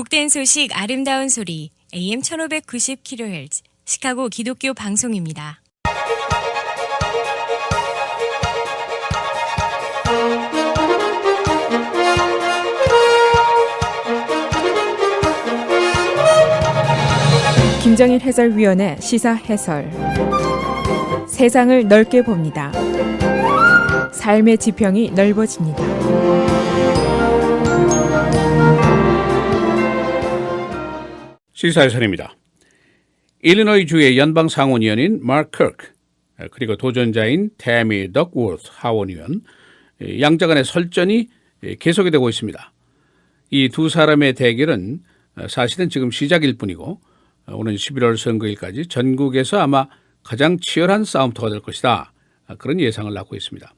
복된 소식 아름다운 소리 AM 1590kHz 시카고 기독교 방송입니다. 김정일 해설위원의 시사 해설. 세상을 넓게 봅니다. 삶의 지평이 넓어집니다. 시사해설입니다. 일리노이주의 연방상원의원인 마크 커크 그리고 도전자인 태미 덕워스 하원의원 양자 간의 설전이 계속이 되고 있습니다. 이 두 사람의 대결은 사실은 지금 시작일 뿐이고 오는 11월 선거일까지 전국에서 아마 가장 치열한 싸움터가 될 것이다. 그런 예상을 낳고 있습니다.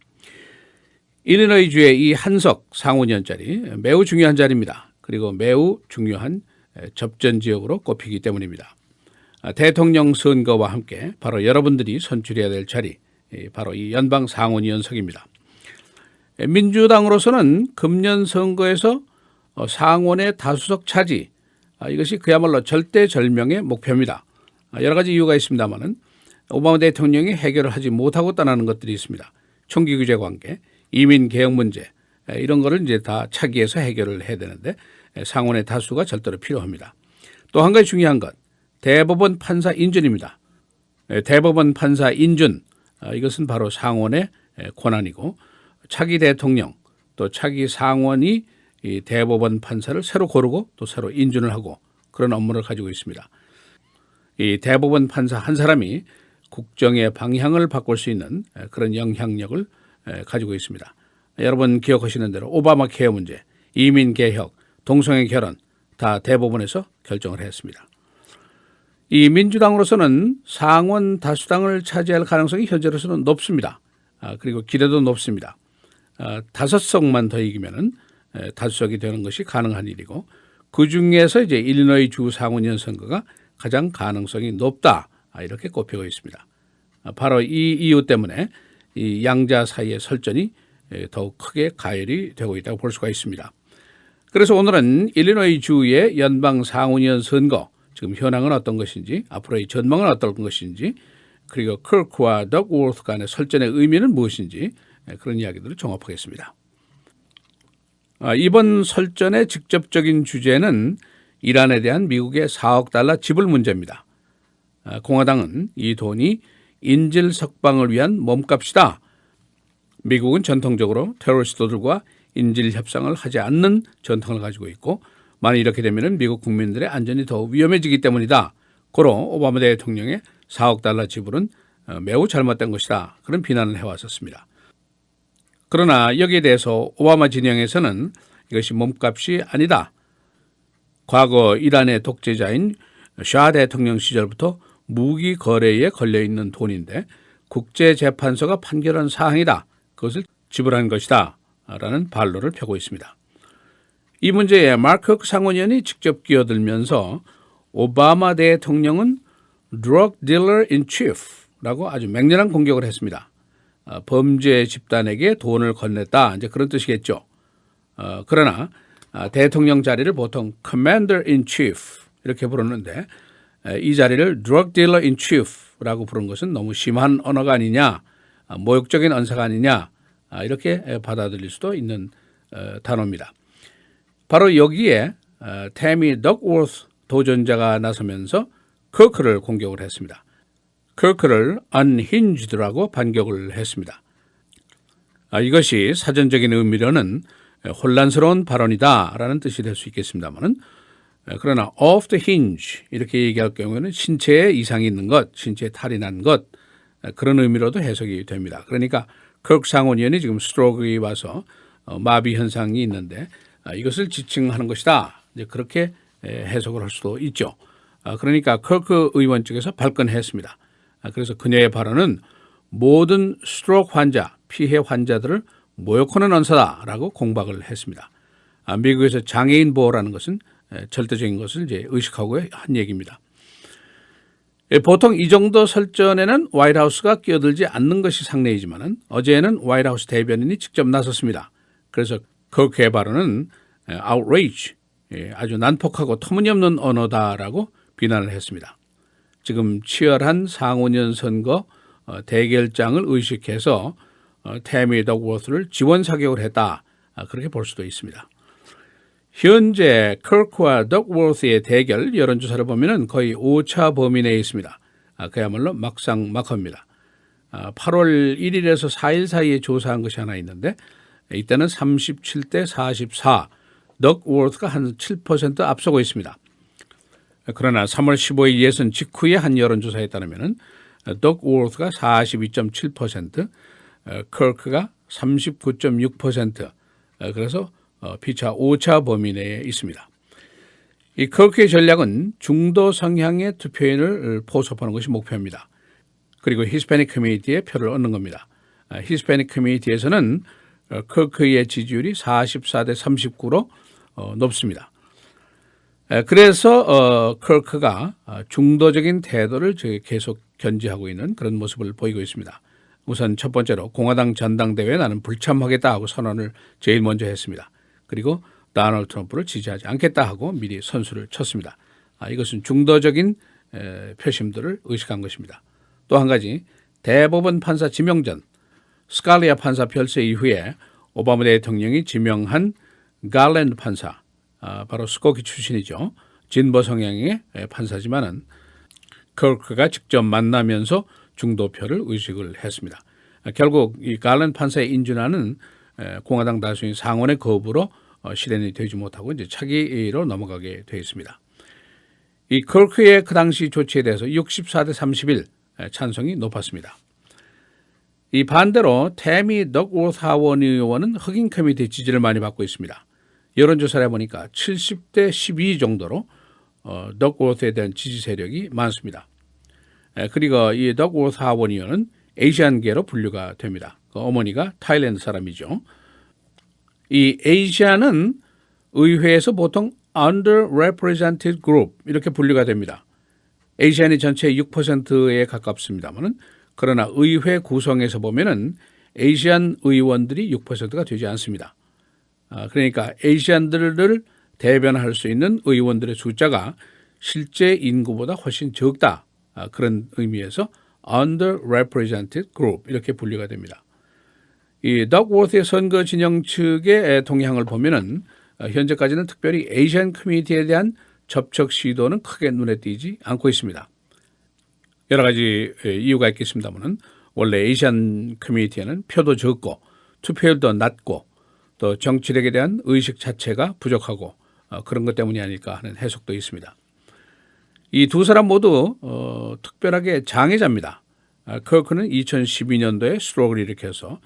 일리노이주의 이 한석 상원의원 자리 매우 중요한 자리입니다. 그리고 매우 중요한 접전 지역으로 꼽히기 때문입니다. 대통령 선거와 함께 바로 여러분들이 선출해야 될 자리, 바로 이 연방 상원의원석입니다. 민주당으로서는 금년 선거에서 상원의 다수석 차지, 이것이 그야말로 절대절명의 목표입니다. 여러 가지 이유가 있습니다만은 오바마 대통령이 해결을 하지 못하고 떠나는 것들이 있습니다. 총기 규제 관계, 이민 개혁 문제, 이런 거를 이제 다 차기해서 해결을 해야 되는데 상원의 다수가 절대로 필요합니다. 또 한 가지 중요한 것, 대법원 판사 인준입니다. 대법원 판사 인준, 이것은 바로 상원의 권한이고 차기 대통령 또 차기 상원이 이 대법원 판사를 새로 고르고 또 새로 인준을 하고 그런 업무를 가지고 있습니다. 이 대법원 판사 한 사람이 국정의 방향을 바꿀 수 있는 그런 영향력을 가지고 있습니다. 여러분 기억하시는 대로 오바마 케어 문제, 이민 개혁, 동성애 결혼 다 대법원에서 결정을 했습니다. 이 민주당으로서는 상원 다수당을 차지할 가능성이 현재로서는 높습니다. 그리고 기대도 높습니다. 5석만 더 이기면은 다수석이 되는 것이 가능한 일이고 그중에서 이제 일리노이 주 상원의원 선거가 가장 가능성이 높다. 이렇게 꼽히고 있습니다. 바로 이 이유 때문에 이 양자 사이의 설전이 더욱 크게 가열이 되고 있다고 볼 수가 있습니다. 그래서 오늘은 일리노이 주의 연방 상원의원 선거 지금 현황은 어떤 것인지 앞으로의 전망은 어떤 것인지 그리고 커크와 덕워스 간의 설전의 의미는 무엇인지 그런 이야기들을 종합하겠습니다. 이번 설전의 직접적인 주제는 이란에 대한 미국의 4억 달러 지불 문제입니다. 공화당은 이 돈이 인질 석방을 위한 몸값이다. 미국은 전통적으로 테러리스트들과 인질 협상을 하지 않는 전통을 가지고 있고 만약 이렇게 되면 미국 국민들의 안전이 더 위험해지기 때문이다. 고로 오바마 대통령의 4억 달러 지불은 매우 잘못된 것이다. 그런 비난을 해왔었습니다. 그러나 여기에 대해서 오바마 진영에서는 이것이 몸값이 아니다. 과거 이란의 독재자인 샤 대통령 시절부터 무기 거래에 걸려있는 돈인데 국제재판소가 판결한 사항이다. 그것을 지불한 것이다. 라는 반론을 펴고 있습니다. 이 문제에 마크 상원의원이 직접 끼어들면서 오바마 대통령은 drug dealer in chief라고 아주 맹렬한 공격을 했습니다. 범죄 집단에게 돈을 건넸다. 이제 그런 뜻이겠죠. 그러나 대통령 자리를 보통 commander in chief 이렇게 부르는데 이 자리를 drug dealer in chief라고 부른 것은 너무 심한 언어가 아니냐, 모욕적인 언사가 아니냐 이렇게 받아들일 수도 있는 단어입니다. 바로 여기에 태미 덕워스 도전자가 나서면서 커크를 공격을 했습니다. 커크를 unhinged라고 반격을 했습니다. 이것이 사전적인 의미로는 혼란스러운 발언이다라는 뜻이 될 수 있겠습니다만은 그러나 off the hinge 이렇게 얘기할 경우에는 신체에 이상이 있는 것, 신체에 탈이 난 것 그런 의미로도 해석이 됩니다. 그러니까 커크 상원의원이 지금 스트로크가 와서 마비 현상이 있는데 이것을 지칭하는 것이다. 이제 그렇게 해석을 할 수도 있죠. 그러니까 커크 의원 측에서 발끈했습니다. 그래서 그녀의 발언은 모든 스트로크 환자, 피해 환자들을 모욕하는 언사다라고 공박을 했습니다. 미국에서 장애인 보호라는 것은 절대적인 것을 이제 의식하고 한 얘기입니다. 보통 이 정도 설전에는 화이트하우스가 끼어들지 않는 것이 상례이지만 어제는 화이트하우스 대변인이 직접 나섰습니다. 그래서 그 발언은 outrage, 아주 난폭하고 터무니없는 언어다라고 비난을 했습니다. 지금 치열한 상원의원 선거 대결장을 의식해서 태미 덕워스를 지원 사격을 했다. 그렇게 볼 수도 있습니다. 현재 커크와 덕워스의 대결 여론조사를 보면 거의 오차 범위 내에 있습니다. 그야말로 막상막하입니다. 8월 1일에서 4일 사이에 조사한 것이 하나 있는데 이때는 37대 44, 덕워스가 한 7% 앞서고 있습니다. 그러나 3월 15일 예선 직후에 한 여론조사에 따르면 덕워스가 42.7%, 커크가 39.6%, 그래서 피차 오차 범위 내에 있습니다. 이 커크의 전략은 중도 성향의 투표인을 포섭하는 것이 목표입니다. 그리고 히스패닉 커뮤니티의 표를 얻는 겁니다. 히스패닉 커뮤니티에서는 커크의 지지율이 44대 39로 높습니다. 그래서 커크가 중도적인 태도를 계속 견지하고 있는 그런 모습을 보이고 있습니다. 우선 첫 번째로 공화당 전당대회에 나는 불참하겠다 하고 선언을 제일 먼저 했습니다. 그리고 도널드 트럼프를 지지하지 않겠다 하고 미리 선수를 쳤습니다. 이것은 중도적인 표심들을 의식한 것입니다. 또 한 가지 대법원 판사 지명 전 스칼리아 판사 별세 이후에 오바마 대통령이 지명한 갈랜드 판사, 바로 스코키 출신이죠. 진보 성향의 판사지만은 커크가 직접 만나면서 중도표를 의식을 했습니다. 결국 이 갈랜드 판사의 인준안은 공화당 다수인 상원의 거부로 실현이 되지 못하고 이제 차기로 넘어가게 되어 있습니다. 이 커크의 그 당시 조치에 대해서 64대 31 찬성이 높았습니다. 이 반대로 태미 덕워스 하원 의원은 흑인 커뮤니티 지지를 많이 받고 있습니다. 여론조사를 해보니까 70대 12 정도로 덕워스에 대한 지지 세력이 많습니다. 그리고 이 덕워스 하원 의원은 에이시안계로 분류가 됩니다. 그 어머니가 타일랜드 사람이죠. 이 에이시안은 의회에서 보통 underrepresented group 이렇게 분류가 됩니다. 에이시안이 전체의 6%에 가깝습니다만은 그러나 의회 구성에서 보면은 에이시안 의원들이 6%가 되지 않습니다. 그러니까 에이시안들을 대변할 수 있는 의원들의 숫자가 실제 인구보다 훨씬 적다. 그런 의미에서 underrepresented group 이렇게 분류가 됩니다. 이 덕워스의 선거 진영 측의 동향을 보면은 현재까지는 특별히 에이시안 커뮤니티에 대한 접촉 시도는 크게 눈에 띄지 않고 있습니다. 여러 가지 이유가 있겠습니다만은 원래 에이시안 커뮤니티에는 표도 적고 투표율도 낮고 또 정치력에 대한 의식 자체가 부족하고 그런 것 때문이 아닐까 하는 해석도 있습니다. 이 두 사람 모두 특별하게 장애자입니다. 커크는 2012년도에 스트로크를 일으켜서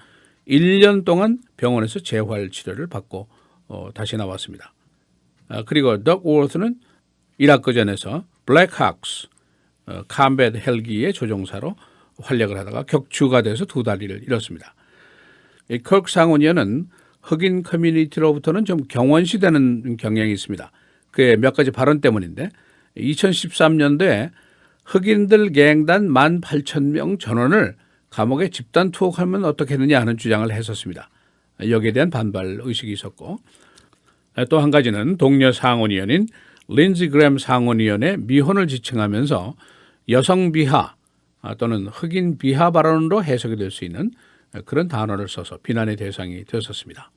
1년 동안 병원에서 재활 치료를 받고 다시 나왔습니다. 그리고 덕워스는 이라크전에서 블랙하크스 컴뱃 헬기의 조종사로 활약을 하다가 격추가 돼서 두 다리를 잃었습니다. 이 커크 상원의원은 흑인 커뮤니티로부터는 좀 경원시되는 경향이 있습니다. 그의 몇 가지 발언 때문인데 2013년도에 흑인들 갱단 18,000명 전원을 감옥에 집단 투옥하면 어떻겠느냐 하는 주장을 했었습니다. 여기에 대한 반발 의식이 있었고 또 한 가지는 동료 상원의원인 린지 그램 상원의원의 미혼을 지칭하면서 여성 비하 또는 흑인 비하 발언으로 해석이 될 수 있는 그런 단어를 써서 비난의 대상이 되었었습니다.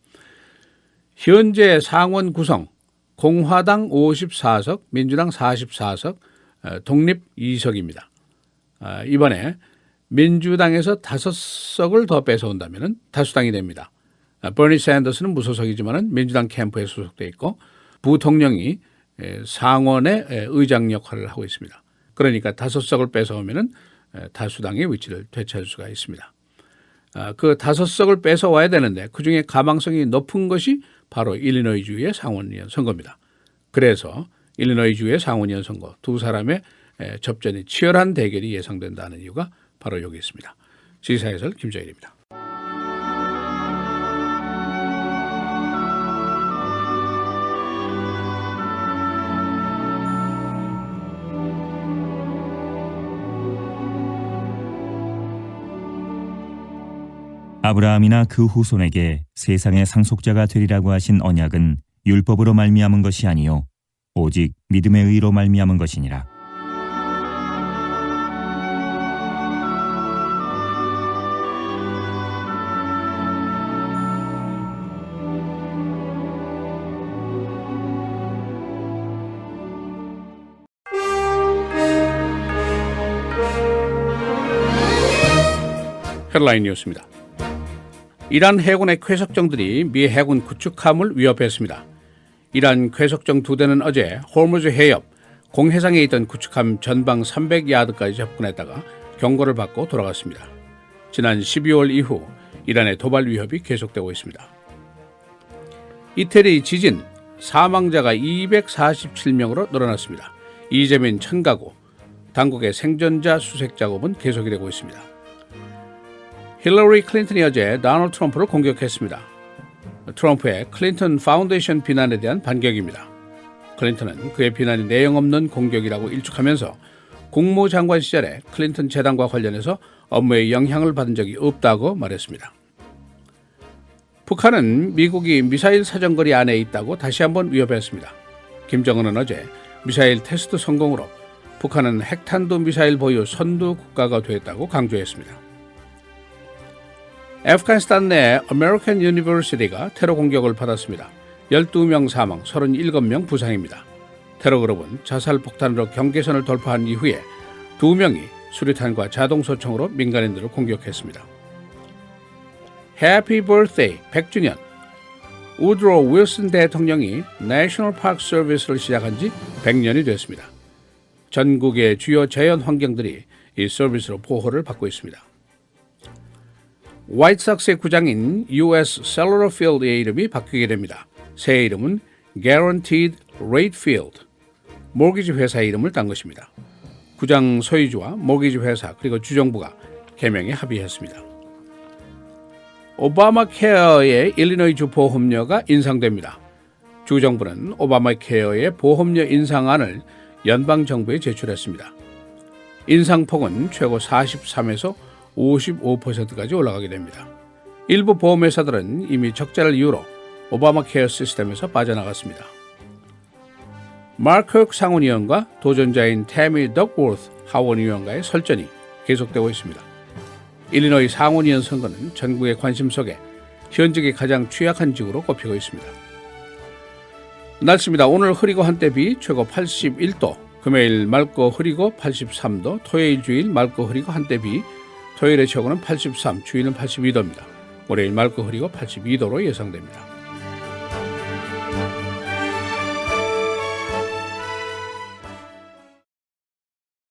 현재 상원 구성 공화당 54석, 민주당 44석, 독립 2석입니다. 이번에 민주당에서 5석을 더 뺏어온다면 다수당이 됩니다. 버니 샌더스는 무소속이지만 민주당 캠프에 소속돼 있고 부통령이 상원의 의장 역할을 하고 있습니다. 그러니까 5석을 뺏어오면 다수당의 위치를 되찾을 수가 있습니다. 그 5석을 뺏어와야 되는데 그중에 가망성이 높은 것이 바로 일리노이주의 상원의원 선거입니다. 그래서 일리노이주의 상원의원 선거 두 사람의 접전이 치열한 대결이 예상된다는 이유가 바로 여기 있습니다. 지사해설 김정일입니다. 아브라함이나 그 후손에게 세상의 상속자가 되리라고 하신 언약은 율법으로 말미암은 것이 아니요 오직 믿음의 의로 말미암은 것이니라. 헤드라인 뉴스입니다. 이란 해군의 쾌속정들이 미 해군 구축함을 위협했습니다. 이란 쾌속정 2대는 어제 호르무즈 해협 공해상에 있던 구축함 전방 300야드까지 접근했다가 경고를 받고 돌아갔습니다. 지난 12월 이후 이란의 도발 위협이 계속되고 있습니다. 이태리 지진 사망자가 247명으로 늘어났습니다. 이재민 1000가구, 당국의 생존자 수색 작업은 계속이 되고 있습니다. 힐러리 클린턴이 어제 도널드 트럼프를 공격했습니다. 트럼프의 클린턴 파운데이션 비난에 대한 반격입니다. 클린턴은 그의 비난이 내용 없는 공격이라고 일축하면서 국무장관 시절에 클린턴 재단과 관련해서 업무에 영향을 받은 적이 없다고 말했습니다. 북한은 미국이 미사일 사정거리 안에 있다고 다시 한번 위협했습니다. 김정은은 어제 미사일 테스트 성공으로 북한은 핵탄두 미사일 보유 선두 국가가 됐다고 강조했습니다. 애프가니스탄 내 아메리칸 유니버시티가 테러 공격을 받았습니다. 12명 사망, 37명 부상입니다. 테러 그룹은 자살 폭탄으로 경계선을 돌파한 이후에 2명이 수류탄과 자동소총으로 민간인들을 공격했습니다. 해피 버스데이 100주년, 우드로 윌슨 대통령이 내셔널 파크 서비스를 시작한 지 100년이 됐습니다. 전국의 주요 자연 환경들이 이 서비스로 보호를 받고 있습니다. 화이트삭스의 구장인 US Cellular Field의 이름이 바뀌게 됩니다. 새 이름은 Guaranteed Rate Field, 모기지 회사의 이름을 딴 것입니다. 구장 소유주와 모기지 회사 그리고 주정부가 개명에 합의했습니다. 오바마 케어의 일리노이주 보험료가 인상됩니다. 주정부는 오바마 케어의 보험료 인상안을 연방정부에 제출했습니다. 인상폭은 최고 43에서 55%까지 올라가게 됩니다. 일부 보험회사들은 이미 적자를 이유로 오바마 케어 시스템에서 빠져나갔습니다. 마크 상원의원과 도전자인 태미 덕워스 하원의원과의 설전이 계속되고 있습니다. 일리노이 상원의원 선거는 전국의 관심 속에 현직이 가장 취약한 지구로 꼽히고 있습니다. 날씨입니다. 오늘 흐리고 한때 비 최고 81도, 금요일 맑고 흐리고 83도, 토요일 주일 맑고 흐리고 한때 비, 토요일의 최고는 83, 주일은 82도입니다. 월요일 맑고 흐리고 82도로 예상됩니다.